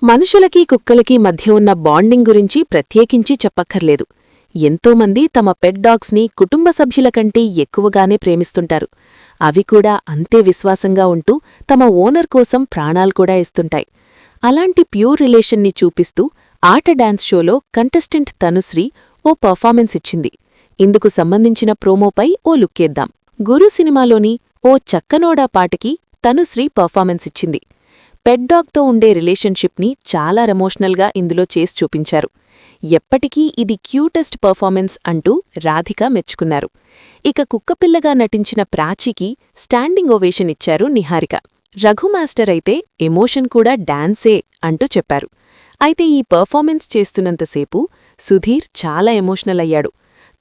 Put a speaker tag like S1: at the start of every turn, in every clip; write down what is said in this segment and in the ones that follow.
S1: మనుషులకీ కుక్కలకీ మధ్య ఉన్న బాండింగ్ గురించి ప్రత్యేకించి చెప్పక్కర్లేదు. ఎంతోమంది తమ పెట్ డాగ్స్ని కుటుంబ సభ్యుల కంటే ఎక్కువగానే ప్రేమిస్తుంటారు. అవి కూడా అంతే విశ్వాసంగా ఉంటూ తమ ఓనర్ కోసం ప్రాణాలు కూడా ఇస్తుంటాయి. అలాంటి ప్యూర్ రిలేషన్ని చూపిస్తూ ఆట డాన్స్ షోలో కంటెస్టెంట్ తనుశ్రీ ఓ పర్ఫార్మెన్స్ ఇచ్చింది. ఇందుకు సంబంధించిన ప్రోమోపై ఓ లుక్కేద్దాం. గురు సినిమాలోని ఓ చక్కనోడా పాటకి తనుశ్రీ పర్ఫార్మెన్స్ ఇచ్చింది. పెట్ డాగ్తో ఉండే రిలేషన్షిప్ని చాలా ఎమోషనల్గా ఇందులో చేసి చూపించారు. ఎప్పటికీ ఇది క్యూటెస్ట్ పర్ఫార్మెన్స్ అంటూ రాధిక మెచ్చుకున్నారు. ఇక కుక్కపిల్లగా నటించిన ప్రాచీకి స్టాండింగ్ ఓవేషన్ ఇచ్చారు నిహారిక. రఘు మాస్టర్ అయితే ఎమోషన్ కూడా డాన్సే అంటూ చెప్పారు. అయితే ఈ పర్ఫార్మెన్స్ చేస్తున్నంతసేపు సుధీర్ చాలా ఎమోషనల్ అయ్యాడు.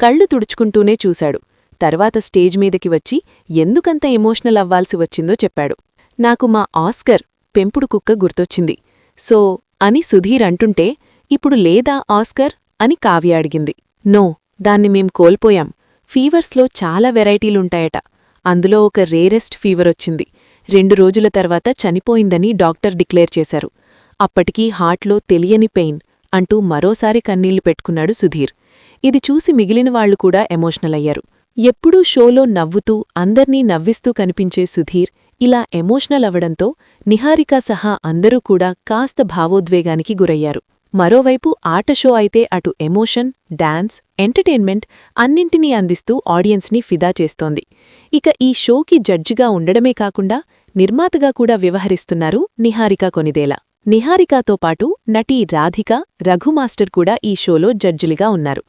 S1: కళ్ళు తుడుచుకుంటూనే చూశాడు. తర్వాత స్టేజ్ మీదకి వచ్చి ఎందుకంత ఎమోషనల్ అవ్వాల్సి వచ్చిందో చెప్పాడు. నాకు మా ఆస్కర్ పెంపుడు కుక్క గుర్తొచ్చింది. సో అని సుధీర్ అంటుంటే, ఇప్పుడు లేదా ఆస్కర్ అని కావ్య అడిగింది. నో, దాన్ని మేం కోల్పోయాం. ఫీవర్స్లో చాలా వెరైటీలుంటాయట. అందులో ఒక రేరెస్ట్ ఫీవరొచ్చింది. 2 రోజుల తర్వాత చనిపోయిందని డాక్టర్ డిక్లేర్ చేశారు. అప్పటికీ హార్ట్లో తెలియని పెయిన్ అంటూ మరోసారి కన్నీళ్లు పెట్టుకున్నాడు సుధీర్. ఇది చూసి మిగిలిన వాళ్లు కూడా ఎమోషనల్ అయ్యారు. ఎప్పుడూ షోలో నవ్వుతూ అందర్నీ నవ్విస్తూ కనిపించే సుధీర్ ఇలా ఎమోషనల్ అవడంతో నిహారికా సహా అందరూ కూడా కాస్త భావోద్వేగానికి గురయ్యారు. మరోవైపు ఆట షో అయితే అటు ఎమోషన్, డాన్స్, ఎంటర్టైన్మెంట్ అన్నింటినీ అందిస్తూ ఆడియన్స్ని ఫిదా చేస్తోంది. ఇక ఈ షోకి జడ్జిగా ఉండడమే కాకుండా నిర్మాతగా కూడా వ్యవహరిస్తున్నారు నిహారికా కొనిదేలా. నిహారికాతో పాటు నటి రాధిక, రఘుమాస్టర్ కూడా ఈ షోలో జడ్జిలుగా ఉన్నారు.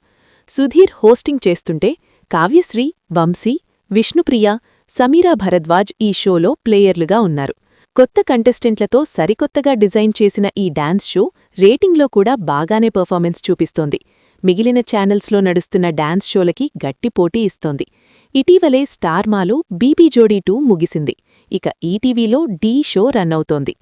S1: సుధీర్ హోస్టింగ్ చేస్తుంటే కావ్యశ్రీ, వంశీ, విష్ణుప్రియ, సమీరా భరద్వాజ్ ఈ షోలో ప్లేయర్లుగా ఉన్నారు. కొత్త కంటెస్టెంట్లతో సరికొత్తగా డిజైన్ చేసిన ఈ డాన్స్ షో రేటింగ్లో కూడా బాగానే పర్ఫార్మెన్స్ చూపిస్తోంది. మిగిలిన ఛానల్స్లో నడుస్తున్న డాన్స్ షోలకి గట్టి పోటీ ఇస్తోంది. ఇటీవలే స్టార్ మాలో బీబీ జోడీ 2 ముగిసింది. ఇక ఈటీవీలో డీ షో రన్ అవుతోంది.